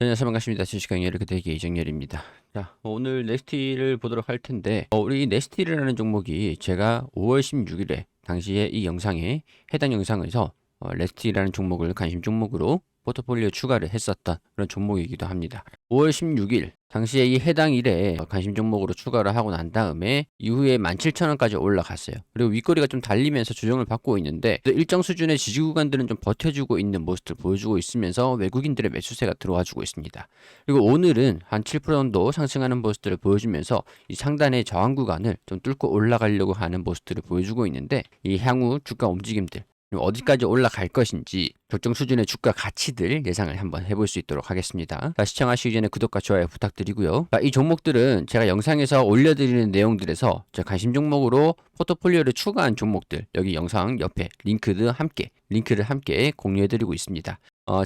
안녕하세요. 반갑습니다. 주식강의를 그대에게 이정열입니다. 자, 오늘 넥스티를 보도록 할 텐데, 우리 넥스티라는 종목이 제가 5월 16일에 당시에 이 영상에 해당 영상에서 넥스티라는 종목을 관심 종목으로 포트폴리오 추가를 했었던 그런 종목이기도 합니다. 5월 16일 당시에 이 해당 일에 관심 종목으로 추가를 하고 난 다음에 이후에 17,000원까지 올라갔어요. 그리고 윗꼬리가 좀 달리면서 조정을 받고 있는데 일정 수준의 지지 구간들은 좀 버텨주고 있는 모습을 보여주고 있으면서 외국인들의 매수세가 들어와주고 있습니다. 그리고 오늘은 한 7% 정도 상승하는 모습들을 보여주면서 이 상단의 저항 구간을 좀 뚫고 올라가려고 하는 모습들을 보여주고 있는데 이 향후 주가 움직임들 어디까지 올라갈 것인지 적정 수준의 주가 가치들 예상을 한번 해볼 수 있도록 하겠습니다. 자, 시청하시기 전에 구독과 좋아요 부탁드리고요. 자, 이 종목들은 제가 영상에서 올려드리는 내용들에서 제 관심 종목으로 포트폴리오를 추가한 종목들 여기 영상 옆에 링크를 함께 공유해드리고 있습니다.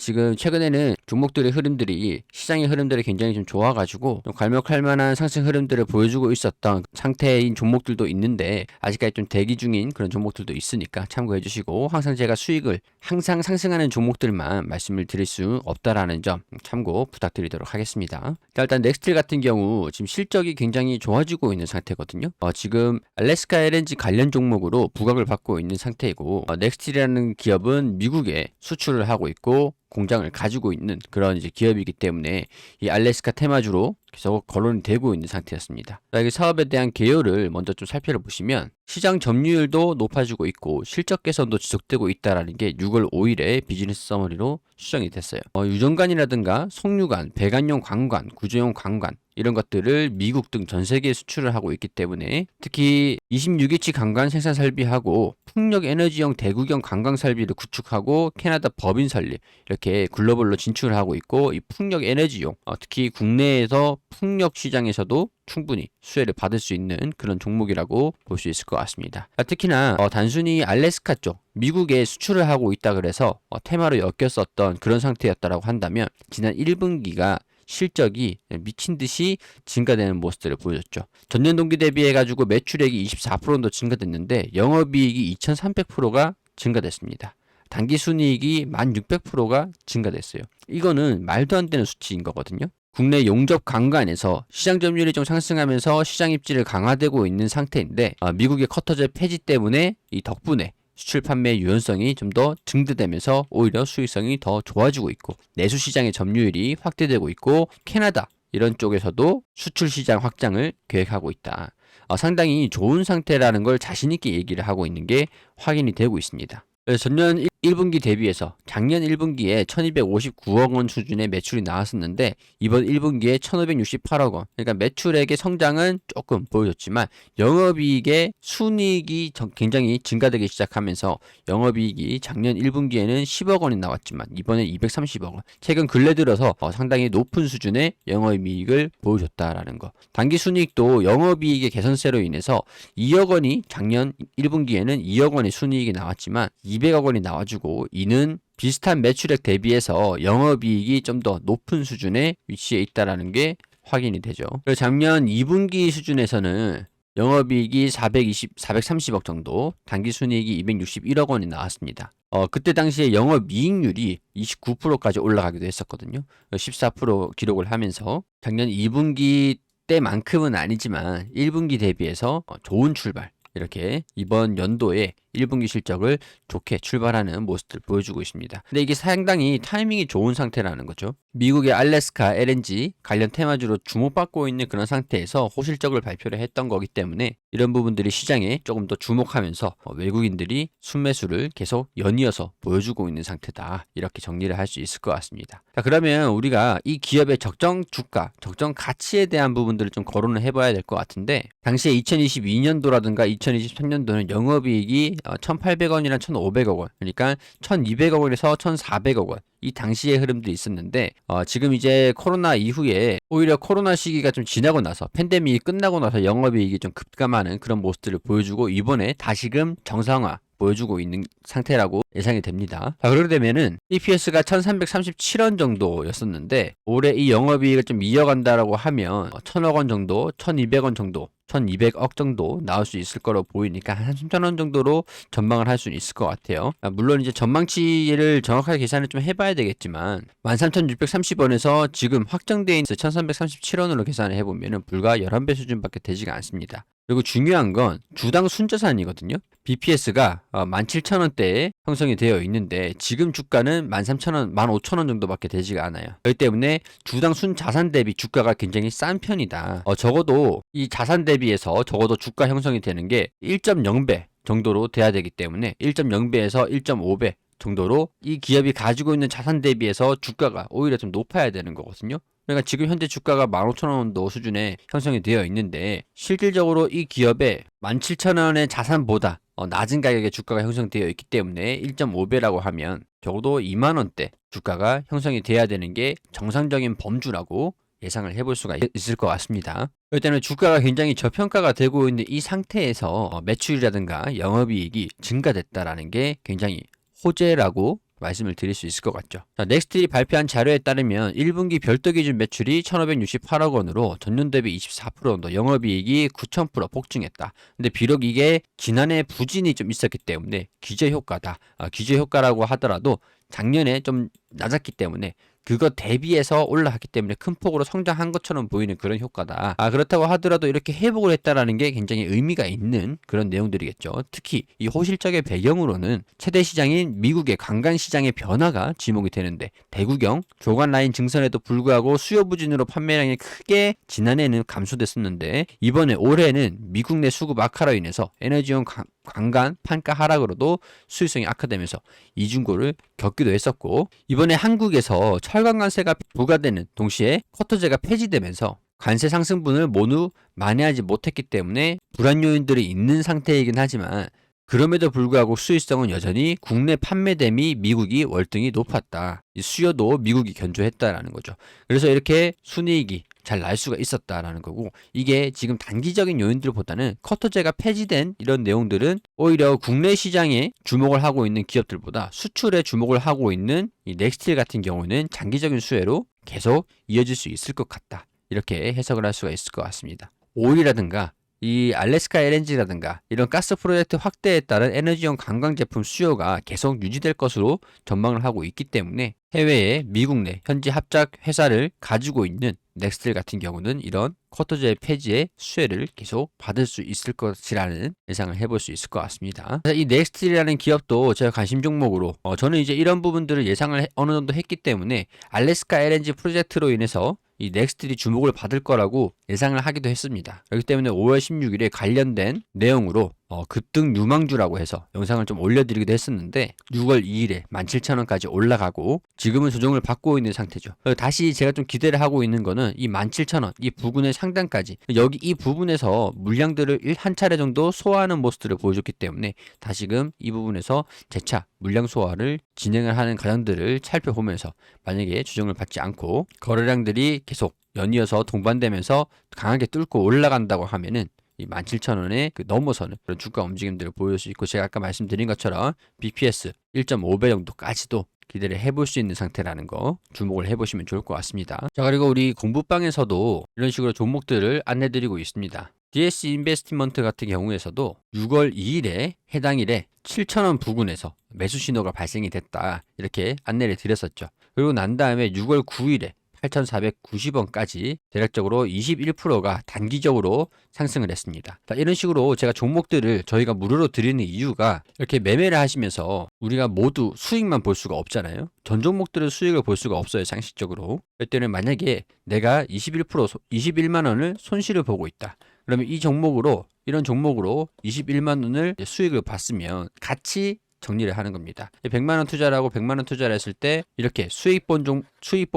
지금 최근에는 종목들의 흐름들이 시장의 흐름들이 굉장히 좀 좋아가지고 좀 괄목할 만한 상승 흐름들을 보여주고 있었던 상태인 종목들도 있는데 아직까지 좀 대기 중인 그런 종목들도 있으니까 참고해 주시고 항상 제가 수익을 항상 상승하는 종목들만 말씀을 드릴 수 없다라는 점 참고 부탁드리도록 하겠습니다. 자, 일단 넥스틸 같은 경우 지금 실적이 굉장히 좋아지고 있는 상태거든요. 지금 알래스카 LNG 관련 종목으로 부각을 받고 있는 상태이고 넥스틸이라는 기업은 미국에 수출을 하고 있고 공장을 가지고 있는 그런 이제 기업이기 때문에 이 알래스카 테마주로 계속 거론이 되고 있는 상태였습니다. 자, 이 사업에 대한 개요를 먼저 좀 살펴보시면 시장 점유율도 높아지고 있고 실적 개선도 지속되고 있다라는 게 6월 5일에 비즈니스 서머리로 수정이 됐어요. 유정관이라든가 송유관, 배관용 관관, 구조용 관관 이런 것들을 미국 등 전 세계에 수출을 하고 있기 때문에 특히 26인치 관관 생산 설비하고 풍력 에너지용 대구경 관광 설비를 구축하고 캐나다 법인 설립 이렇게 글로벌로 진출을 하고 있고 이 풍력 에너지용 특히 국내에서 풍력 시장에서도 충분히 수혜를 받을 수 있는 그런 종목이라고 볼 수 있을 것 같습니다. 특히나 단순히 알래스카 쪽 미국에 수출을 하고 있다 그래서 테마로 엮였었던 그런 상태였다라고 한다면 지난 1분기가 실적이 미친 듯이 증가되는 모습들을 보여줬죠. 전년 동기 대비해 가지고 매출액이 24% 정도 증가됐는데 영업이익이 2,300%가 증가됐습니다. 당기순이익이 1,600%가 증가됐어요. 이거는 말도 안 되는 수치인 거거든요. 국내 용접 관광에서 시장 점유율이 좀 상승하면서 시장 입지를 강화되고 있는 상태인데 미국의 커터제 폐지 때문에 이 덕분에 수출 판매 유연성이 좀 더 증대되면서 오히려 수익성이 더 좋아지고 있고 내수 시장의 점유율이 확대되고 있고 캐나다 이런 쪽에서도 수출 시장 확장을 계획하고 있다. 상당히 좋은 상태라는 걸 자신 있게 얘기를 하고 있는 게 확인이 되고 있습니다. 전년 1분기 대비해서 작년 1분기에 1259억 원 수준의 매출이 나왔었는데 이번 1분기에 1568억 원 그러니까 매출액의 성장은 조금 보여줬지만 영업이익의 순이익이 굉장히 증가되기 시작하면서 영업이익이 작년 1분기에는 10억 원이 나왔지만 이번에 230억 원 최근 근래 들어서 상당히 높은 수준의 영업이익을 보여줬다라는 거. 당기순이익도 영업이익의 개선세로 인해서 2억 원이 작년 1분기에는 2억 원의 순이익이 나왔지만 200억 원이 나와주고 이는 비슷한 매출액 대비해서 영업이익이 좀 더 높은 수준에 위치해 있다는 게 확인이 되죠. 그리고 작년 2분기 수준에서는 영업이익이 430억 정도, 당기순이익이 261억 원이 나왔습니다. 그때 당시에 영업이익률이 29%까지 올라가기도 했었거든요. 14% 기록을 하면서 작년 2분기 때만큼은 아니지만 1분기 대비해서 좋은 출발 이렇게 이번 연도에 1분기 실적을 좋게 출발하는 모습을 보여주고 있습니다. 근데 이게 상당히 타이밍이 좋은 상태라는 거죠. 미국의 알래스카 LNG 관련 테마주로 주목받고 있는 그런 상태에서 호실적을 발표를 했던 거기 때문에 이런 부분들이 시장에 조금 더 주목하면서 외국인들이 순매수를 계속 연이어서 보여주고 있는 상태다. 이렇게 정리를 할 수 있을 것 같습니다. 자, 그러면 우리가 이 기업의 적정 주가, 적정 가치에 대한 부분들을 좀 거론을 해봐야 될 것 같은데 당시에 2022년도라든가 2023년도는 영업이익이 1,800원이랑 1,500억 원, 그러니까 1,200억 원에서 1,400억 원. 이 당시의 흐름도 있었는데 지금 이제 코로나 이후에 오히려 코로나 시기가 좀 지나고 나서 팬데믹이 끝나고 나서 영업이익이 좀 급감하는 그런 모습들을 보여주고 이번에 다시금 정상화 보여주고 있는 상태라고 예상이 됩니다. 자, 그렇게 되면은 EPS가 1337원 정도였었는데 올해 이 영업이익을 좀 이어간다라고 하면 1000억 원 정도, 1200원 정도 1200억 정도 나올 수 있을 거로 보이니까 한 3,000원 정도로 전망을 할 수는 있을 것 같아요. 물론 이제 전망치를 정확하게 계산을 좀 해봐야 되겠지만 13,630원에서 지금 확정되어 있는 1,337원으로 계산을 해보면 불과 11배 수준밖에 되지가 않습니다. 그리고 중요한 건 주당 순자산이거든요. BPS가 17,000원대에 형성이 되어 있는데 지금 주가는 13,000원, 15,000원 정도밖에 되지가 않아요. 그렇기 때문에 주당 순자산 대비 주가가 굉장히 싼 편이다. 적어도 이 자산 대비해서 적어도 주가 형성이 되는 게 1.0배 정도로 돼야 되기 때문에 1.0배에서 1.5배 정도로 이 기업이 가지고 있는 자산 대비해서 주가가 오히려 좀 높아야 되는 거거든요. 그러니까 지금 현재 주가가 15,000원도 수준에 형성이 되어 있는데 실질적으로 이 기업의 17,000원의 자산보다 낮은 가격의 주가가 형성되어 있기 때문에 1.5배라고 하면 적어도 2만원대 주가가 형성이 돼야 되는 게 정상적인 범주라고 예상을 해볼 수가 있을 것 같습니다. 그렇기 때문에 주가가 굉장히 저평가가 되고 있는 이 상태에서 매출이라든가 영업이익이 증가됐다라는 게 굉장히 호재라고 말씀을 드릴 수 있을 것 같죠. 자, 넥스트이 발표한 자료에 따르면 1분기 별도 기준 매출이 1,568억 원으로 전년 대비 24% 정도, 영업이익이 9,000% 폭증했다. 근데 비록 이게 지난해 부진이 좀 있었기 때문에 기저효과다. 기저효과라고 하더라도 작년에 좀 낮았기 때문에 그것 대비해서 올라갔기 때문에 큰 폭으로 성장한 것처럼 보이는 그런 효과다. 그렇다고 하더라도 이렇게 회복을 했다라는 게 굉장히 의미가 있는 그런 내용들이겠죠. 특히 이 호실적의 배경으로는 최대 시장인 미국의 관광 시장의 변화가 지목이 되는데 대구경 조간 라인 증선에도 불구하고 수요 부진으로 판매량이 크게 지난해는 감소됐었는데 이번에 올해는 미국 내 수급 악화로 인해서 에너지용 관광 판가 하락으로도 수익성이 악화되면서 이중고를 겪기도 했었고 이번에 한국에서 철강 관세가 부과되는 동시에 쿼터제가 폐지되면서 관세 상승분을 모두 만회하지 못했기 때문에 불안 요인들이 있는 상태이긴 하지만 그럼에도 불구하고 수익성은 여전히 국내 판매 대비 미국이 월등히 높았다. 수요도 미국이 견조했다라는 거죠. 그래서 이렇게 순이익이 잘 날 수가 있었다라는 거고 이게 지금 단기적인 요인들보다는 쿼터제가 폐지된 이런 내용들은 오히려 국내 시장에 주목을 하고 있는 기업들보다 수출에 주목을 하고 있는 이 넥스틸 같은 경우는 장기적인 수혜로 계속 이어질 수 있을 것 같다. 이렇게 해석을 할 수가 있을 것 같습니다. 오일이라든가 이 알래스카 LNG라든가 이런 가스 프로젝트 확대에 따른 에너지용 관광 제품 수요가 계속 유지될 것으로 전망을 하고 있기 때문에 해외에 미국 내 현지 합작 회사를 가지고 있는 넥스틸 같은 경우는 이런 쿼터제 폐지의 수혜를 계속 받을 수 있을 것이라는 예상을 해볼 수 있을 것 같습니다. 이 넥스틸이라는 기업도 제가 관심 종목으로 저는 이제 이런 부분들을 예상을 어느 정도 했기 때문에 알래스카 LNG 프로젝트로 인해서 이 넥스틸이 주목을 받을 거라고 예상을 하기도 했습니다. 그렇기 때문에 5월 16일에 관련된 내용으로 급등 유망주라고 해서 영상을 좀 올려드리기도 했었는데 6월 2일에 17,000원까지 올라가고 지금은 조정을 받고 있는 상태죠. 다시 제가 좀 기대를 하고 있는 거는 이 17,000원 이 부근의 상단까지 여기 이 부분에서 물량들을 한 차례 정도 소화하는 모습들을 보여줬기 때문에 다시금 이 부분에서 재차 물량 소화를 진행을 하는 과정들을 살펴보면서 만약에 조정을 받지 않고 거래량들이 계속 연이어서 동반되면서 강하게 뚫고 올라간다고 하면은 이 17,000원에 넘어서는 그런 주가 움직임들을 보일 수 있고 제가 아까 말씀드린 것처럼 BPS 1.5배 정도까지도 기대를 해볼 수 있는 상태라는 거 주목을 해보시면 좋을 것 같습니다. 자, 그리고 우리 공부방에서도 이런 식으로 종목들을 안내드리고 있습니다. DS 인베스트먼트 같은 경우에서도 6월 2일에 해당 일에 7,000원 부근에서 매수 신호가 발생이 됐다 이렇게 안내를 드렸었죠. 그리고 난 다음에 6월 9일에 8,490원까지 대략적으로 21%가 단기적으로 상승을 했습니다. 이런 식으로 제가 종목들을 저희가 무료로 드리는 이유가 이렇게 매매를 하시면서 우리가 모두 수익만 볼 수가 없잖아요. 전 종목들은 수익을 볼 수가 없어요. 상식적으로. 그럴 때는 만약에 내가 21만 원을 손실을 보고 있다. 그러면 이 종목으로 이런 종목으로 21만 원을 수익을 봤으면 같이 정리를 하는 겁니다. 100만 원 투자를 하고 100만 원 투자를 했을 때 이렇게 수익본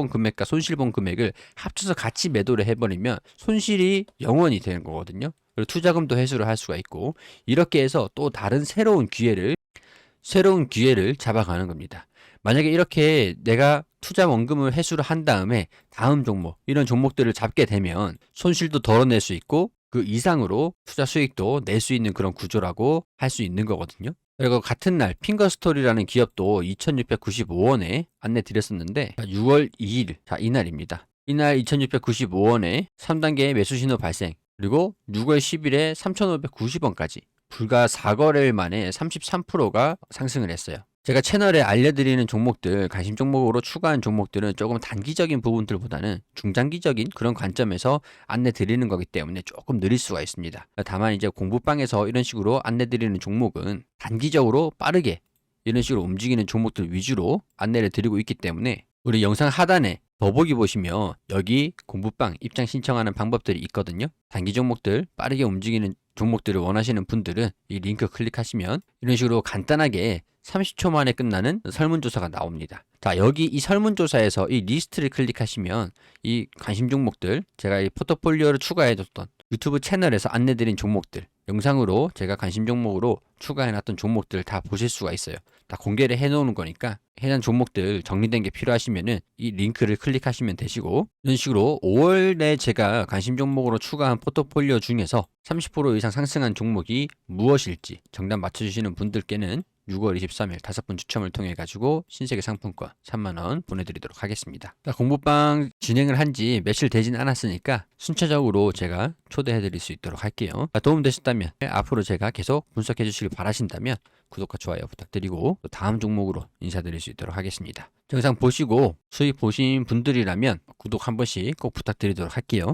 금액과 손실본 금액을 합쳐서 같이 매도를 해버리면 손실이 0원이 되는 거거든요. 그리고 투자금도 회수를 할 수가 있고 이렇게 해서 또 다른 새로운 기회를 잡아가는 겁니다. 만약에 이렇게 내가 투자 원금을 회수를 한 다음에 다음 종목 이런 종목들을 잡게 되면 손실도 덜어낼 수 있고 그 이상으로 투자 수익도 낼 수 있는 그런 구조라고 할 수 있는 거거든요. 그리고 같은 날 핑거스토리라는 기업도 2,695원에 안내 드렸었는데 6월 2일 이날입니다. 이날 2,695원에 3단계 매수 신호 발생 그리고 6월 10일에 3,590원까지 불과 4거래일 만에 33%가 상승을 했어요. 제가 채널에 알려드리는 종목들, 관심 종목으로 추가한 종목들은 조금 단기적인 부분들보다는 중장기적인 그런 관점에서 안내 드리는 거기 때문에 조금 느릴 수가 있습니다. 다만 이제 공부방에서 이런 식으로 안내 드리는 종목은 단기적으로 빠르게 이런 식으로 움직이는 종목들 위주로 안내를 드리고 있기 때문에 우리 영상 하단에 더보기 보시면 여기 공부방 입장 신청하는 방법들이 있거든요. 단기 종목들 빠르게 움직이는 종목들을 원하시는 분들은 이 링크 클릭하시면 이런 식으로 간단하게 30초 만에 끝나는 설문조사가 나옵니다. 자, 여기 이 설문조사에서 이 리스트를 클릭하시면 이 관심 종목들, 제가 이 포트폴리오를 추가해줬던 유튜브 채널에서 안내드린 종목들, 영상으로 제가 관심 종목으로 추가해놨던 종목들 다 보실 수가 있어요. 다 공개를 해놓는 거니까 해당 종목들 정리된 게 필요하시면은 이 링크를 클릭하시면 되시고, 이런 식으로 5월에 제가 관심 종목으로 추가한 포트폴리오 중에서 30% 이상 상승한 종목이 무엇일지 정답 맞춰주시는 분들께는 6월 23일 5분 추첨을 통해 가지고 신세계 상품권 3만원 보내드리도록 하겠습니다. 공부방 진행을 한 지 며칠 되진 않았으니까 순차적으로 제가 초대해 드릴 수 있도록 할게요. 도움되셨다면 앞으로 제가 계속 분석해 주시길 바라신다면 구독과 좋아요 부탁드리고 또 다음 종목으로 인사드릴 수 있도록 하겠습니다. 영상 보시고 수익 보신 분들이라면 구독 한 번씩 꼭 부탁드리도록 할게요.